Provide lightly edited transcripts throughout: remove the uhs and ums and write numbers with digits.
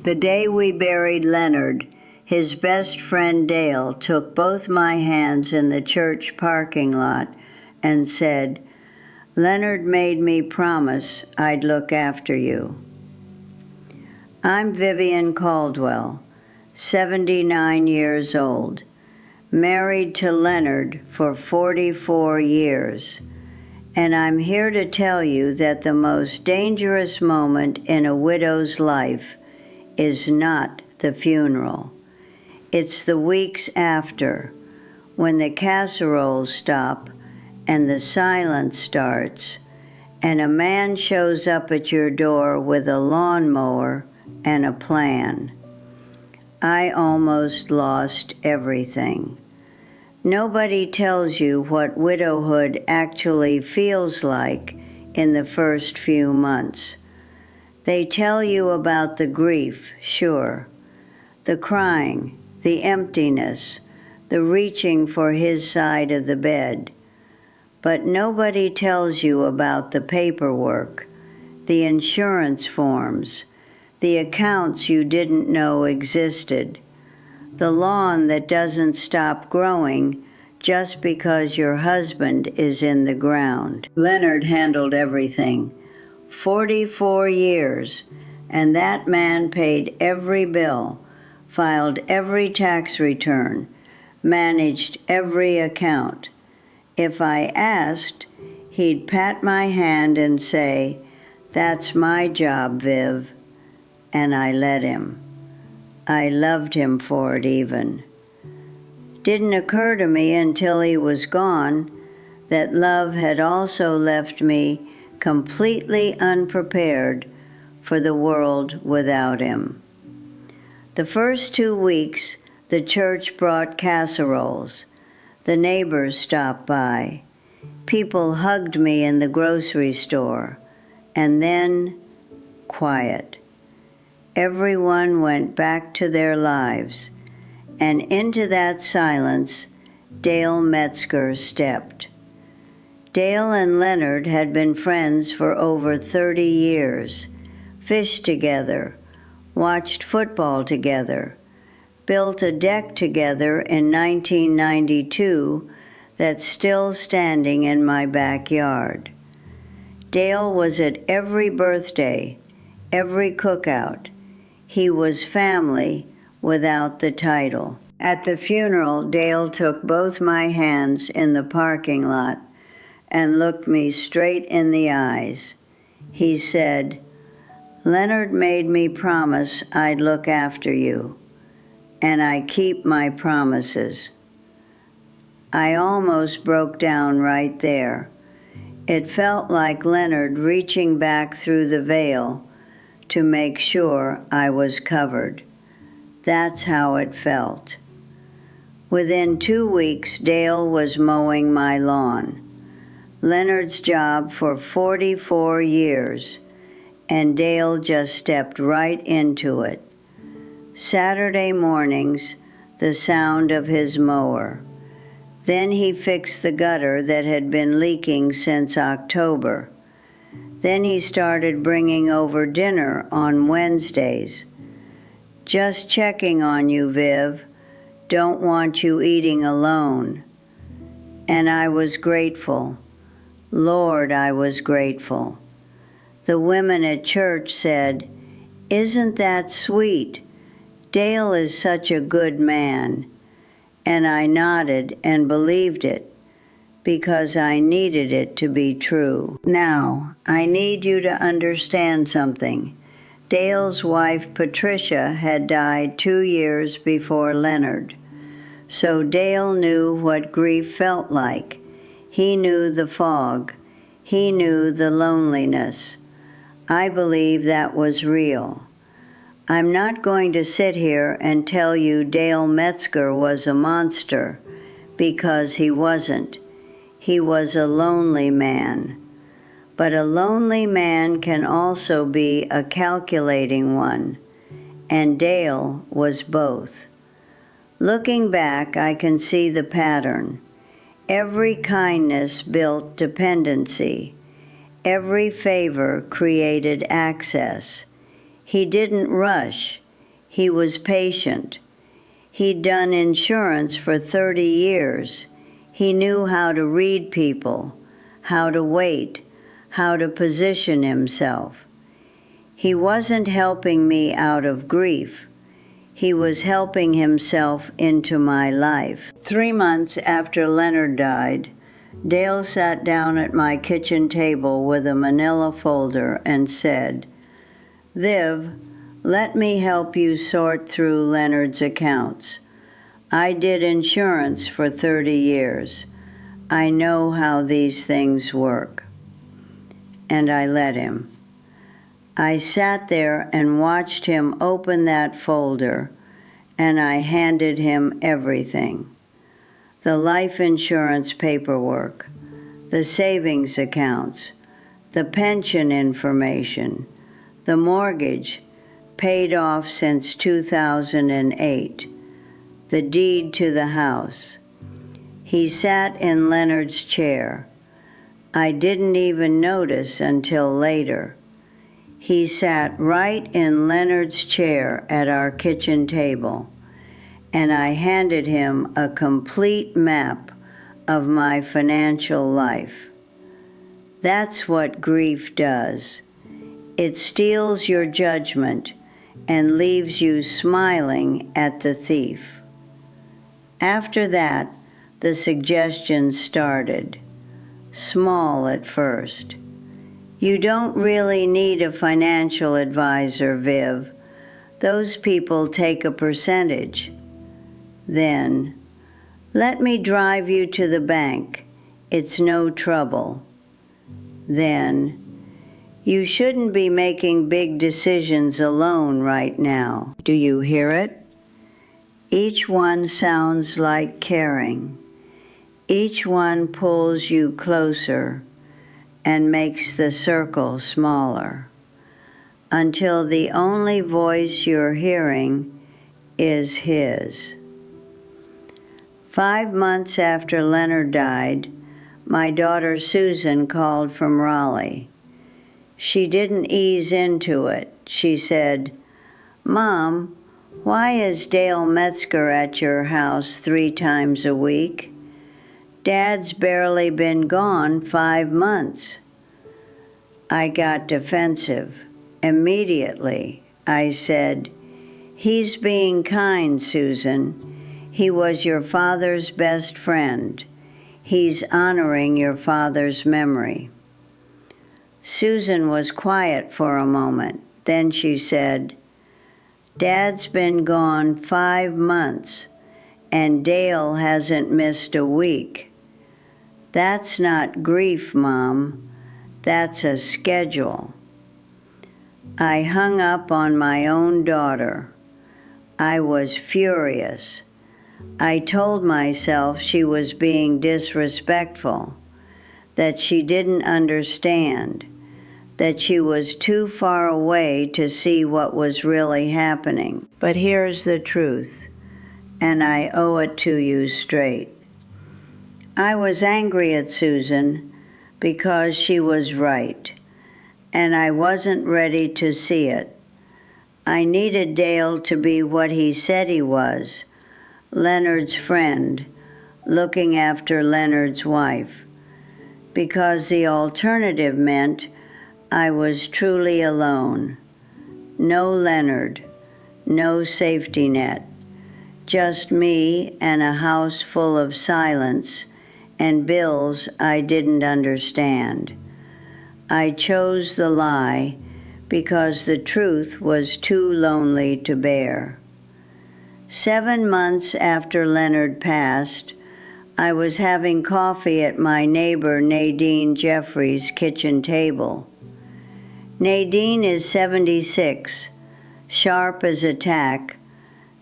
The day we buried Leonard, his best friend Dale took both my hands in the church parking lot and said, "Leonard made me promise I'd look after you." I'm Vivian Caldwell, 79 years old, married to Leonard for 44 years, and I'm here to tell you that the most dangerous moment in a widow's life is not the funeral. It's the weeks after, when the casseroles stop and the silence starts, and a man shows up at your door with a lawnmower and a plan. I almost lost everything. Nobody tells you what widowhood actually feels like in the first few months. They tell you about the grief, sure, the crying, the emptiness, the reaching for his side of the bed. But nobody tells you about the paperwork, the insurance forms, the accounts you didn't know existed, the lawn that doesn't stop growing just because your husband is in the ground. Leonard handled everything. 44 years, and that man paid every bill, filed every tax return, managed every account. If I asked, he'd pat my hand and say, "That's my job, Viv," and I let him. I loved him for it even. Didn't occur to me until he was gone that love had also left me completely unprepared for the world without him. The first 2 weeks, the church brought casseroles. The neighbors stopped by. People hugged me in the grocery store. And then, quiet. Everyone went back to their lives. And into that silence, Dale Metzger stepped. Dale and Leonard had been friends for over 30 years, fished together, watched football together, built a deck together in 1992 that's still standing in my backyard. Dale was at every birthday, every cookout. He was family without the title. At the funeral, Dale took both my hands in the parking lot and looked me straight in the eyes. He said, "Leonard made me promise I'd look after you, and I keep my promises." I almost broke down right there. It felt like Leonard reaching back through the veil to make sure I was covered. That's how it felt. Within 2 weeks, Dale was mowing my lawn. Leonard's job for 44 years, and Dale just stepped right into it. Saturday mornings, the sound of his mower. Then he fixed the gutter that had been leaking since October. Then he started bringing over dinner on Wednesdays. "Just checking on you, Viv. Don't want you eating alone." And I was grateful. Lord, I was grateful. The women at church said, "Isn't that sweet? Dale is such a good man." And I nodded and believed it because I needed it to be true. Now, I need you to understand something. Dale's wife, Patricia, had died 2 years before Leonard. So Dale knew what grief felt like. He knew the fog. He knew the loneliness. I believe that was real. I'm not going to sit here and tell you Dale Metzger was a monster, because he wasn't. He was a lonely man. But a lonely man can also be a calculating one, and Dale was both. Looking back, I can see the pattern. Every kindness built dependency. Every favor created access. He didn't rush. He was patient. He'd done insurance for 30 years. He knew how to read people, how to wait, how to position himself. He wasn't helping me out of grief. He was helping himself into my life. 3 months after Leonard died, Dale sat down at my kitchen table with a manila folder and said, "Viv, let me help you sort through Leonard's accounts. I did insurance for 30 years. I know how these things work." And I let him. I sat there and watched him open that folder, and I handed him everything. The life insurance paperwork, the savings accounts, the pension information, the mortgage, paid off since 2008, the deed to the house. He sat in Leonard's chair. I didn't even notice until later. He sat right in Leonard's chair at our kitchen table, and I handed him a complete map of my financial life. That's what grief does. It steals your judgment and leaves you smiling at the thief. After that, the suggestions started, small at first. You don't really need a financial advisor, Viv. Those people take a percentage. Then, let me drive you to the bank. It's no trouble. Then, you shouldn't be making big decisions alone right now. Do you hear it? Each one sounds like caring. Each one pulls you closer and makes the circle smaller, until the only voice you're hearing is his. 5 months after Leonard died, my daughter Susan called from Raleigh. She didn't ease into it. She said, "Mom, why is Dale Metzger at your house 3 times a week? Dad's barely been gone 5 months." I got defensive. Immediately, I said, "He's being kind, Susan. He was your father's best friend. He's honoring your father's memory." Susan was quiet for a moment. Then she said, "Dad's been gone 5 months, and Dale hasn't missed a week. That's not grief, Mom. That's a schedule." I hung up on my own daughter. I was furious. I told myself she was being disrespectful, that she didn't understand, that she was too far away to see what was really happening. But here's the truth, and I owe it to you straight. I was angry at Susan because she was right, and I wasn't ready to see it. I needed Dale to be what he said he was, Leonard's friend, looking after Leonard's wife, because the alternative meant I was truly alone. No Leonard, no safety net, just me and a house full of silence and bills I didn't understand. I chose the lie because the truth was too lonely to bear. 7 months after Leonard passed, I was having coffee at my neighbor Nadine Jeffries' kitchen table. Nadine is 76, sharp as a tack,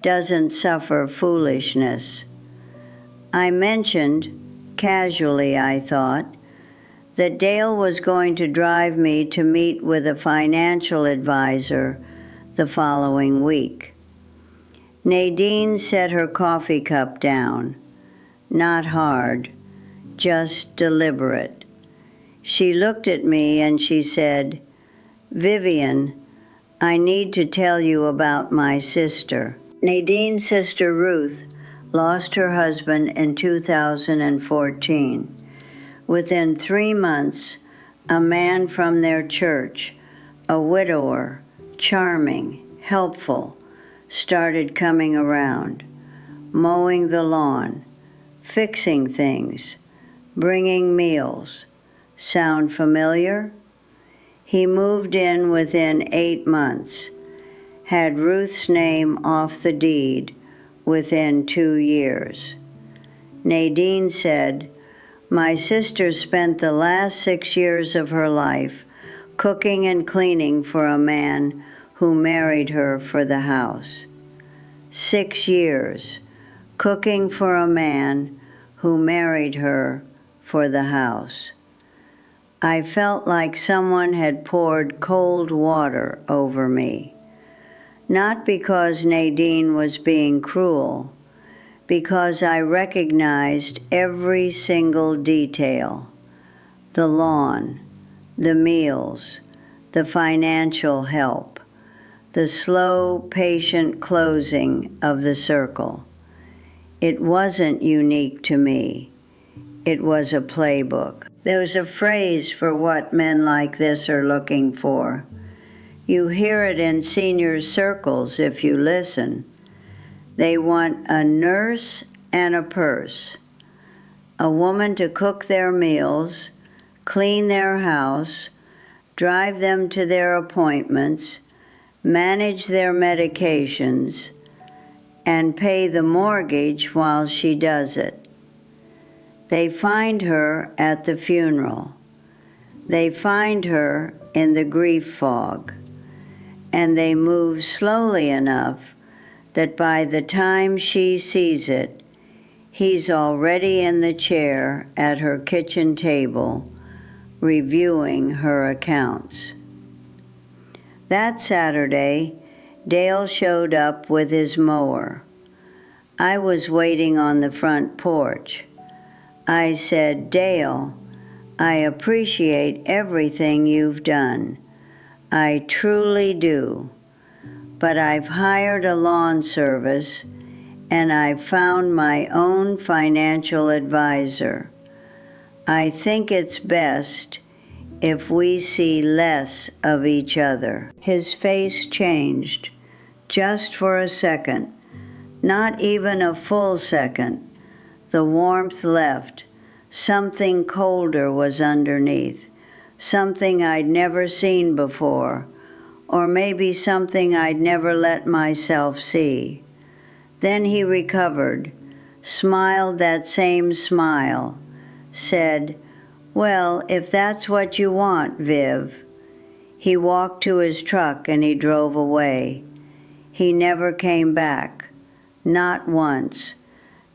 doesn't suffer foolishness. I mentioned, casually I thought, that Dale was going to drive me to meet with a financial advisor the following week. Nadine set her coffee cup down, not hard, just deliberate. She looked at me and she said, "Vivian, I need to tell you about my sister. Nadine's sister Ruth lost her husband in 2014. Within 3 months, a man from their church, a widower, charming, helpful, started coming around, mowing the lawn, fixing things, bringing meals. Sound familiar? He moved in within 8 months, had Ruth's name off the deed within 2 years. Nadine said, "My sister spent the last 6 years of her life cooking and cleaning for a man who married her for the house." 6 years, cooking for a man who married her for the house. I felt like someone had poured cold water over me. Not because Nadine was being cruel, because I recognized every single detail: the lawn, the meals, the financial help, the slow, patient closing of the circle. It wasn't unique to me. It was a playbook. There's a phrase for what men like this are looking for. You hear it in senior circles if you listen. They want a nurse and a purse, a woman to cook their meals, clean their house, drive them to their appointments, manage their medications, and pay the mortgage while she does it. They find her at the funeral. They find her in the grief fog. And they move slowly enough that by the time she sees it, he's already in the chair at her kitchen table, reviewing her accounts. That Saturday, Dale showed up with his mower. I was waiting on the front porch. I said, "Dale, I appreciate everything you've done. I truly do. But I've hired a lawn service and I've found my own financial advisor. I think it's best if we see less of each other." His face changed, just for a second, not even a full second. The warmth left. Something colder was underneath, something I'd never seen before, or maybe something I'd never let myself see. Then he recovered, smiled that same smile, said, "Well, if that's what you want, Viv." He walked to his truck and he drove away. He never came back, not once.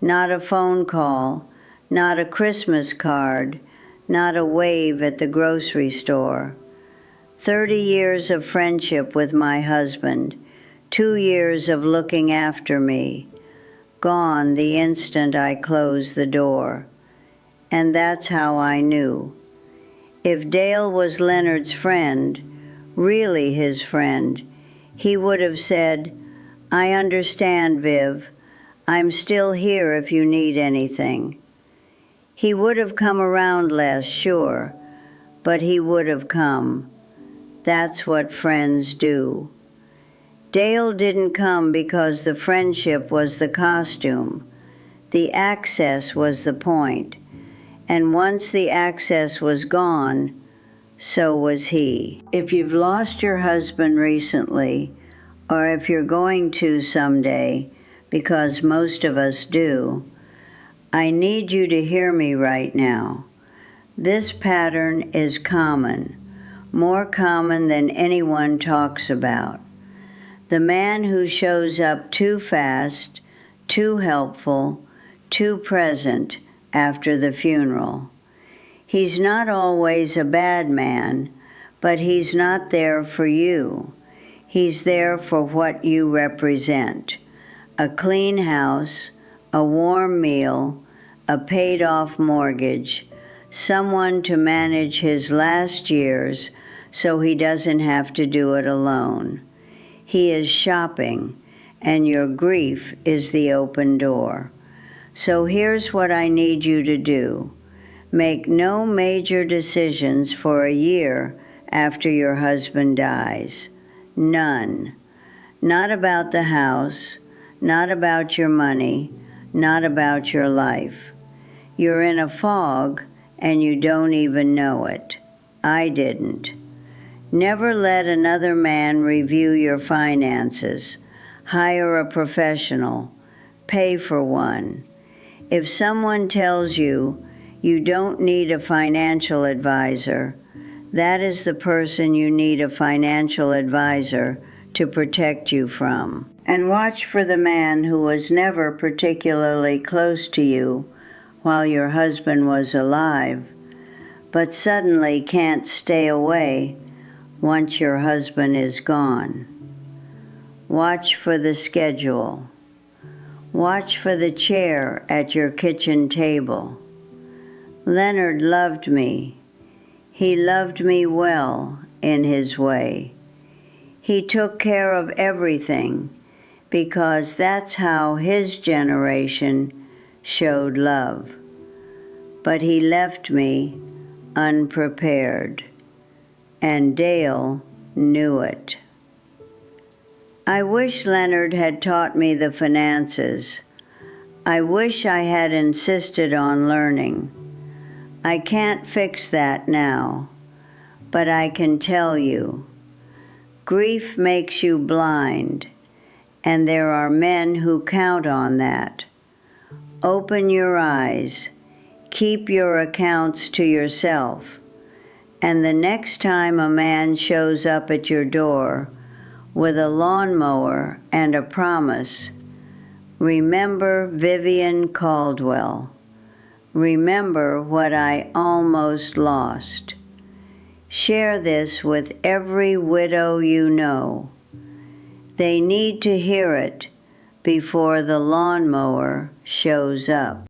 Not a phone call, not a Christmas card, not a wave at the grocery store. 30 years of friendship with my husband, 2 years of looking after me, gone the instant I closed the door. And that's how I knew. If Dale was Leonard's friend, really his friend, he would have said, "I understand, Viv. I'm still here if you need anything." He would have come around less, sure, but he would have come. That's what friends do. Dale didn't come because the friendship was the costume. The access was the point. And once the access was gone, so was he. If you've lost your husband recently, or if you're going to someday, because most of us do, I need you to hear me right now. This pattern is common, more common than anyone talks about. The man who shows up too fast, too helpful, too present after the funeral. He's not always a bad man, but he's not there for you. He's there for what you represent. A clean house, a warm meal, a paid-off mortgage, someone to manage his last years so he doesn't have to do it alone. He is shopping, and your grief is the open door. So here's what I need you to do. Make no major decisions for a year after your husband dies. None. Not about the house, not about your money, not about your life. You're in a fog and you don't even know it. I didn't. Never let another man review your finances. Hire a professional. Pay for one. If someone tells you you don't need a financial advisor, that is the person you need a financial advisor to protect you from. And watch for the man who was never particularly close to you while your husband was alive, but suddenly can't stay away once your husband is gone. Watch for the schedule. Watch for the chair at your kitchen table. Leonard loved me. He loved me well in his way. He took care of everything because that's how his generation showed love. But he left me unprepared, and Dale knew it. I wish Leonard had taught me the finances. I wish I had insisted on learning. I can't fix that now, but I can tell you, grief makes you blind, and there are men who count on that. Open your eyes, keep your accounts to yourself, and the next time a man shows up at your door with a lawnmower and a promise, remember Vivian Caldwell. Remember what I almost lost. Share this with every widow you know. They need to hear it before the lawnmower shows up.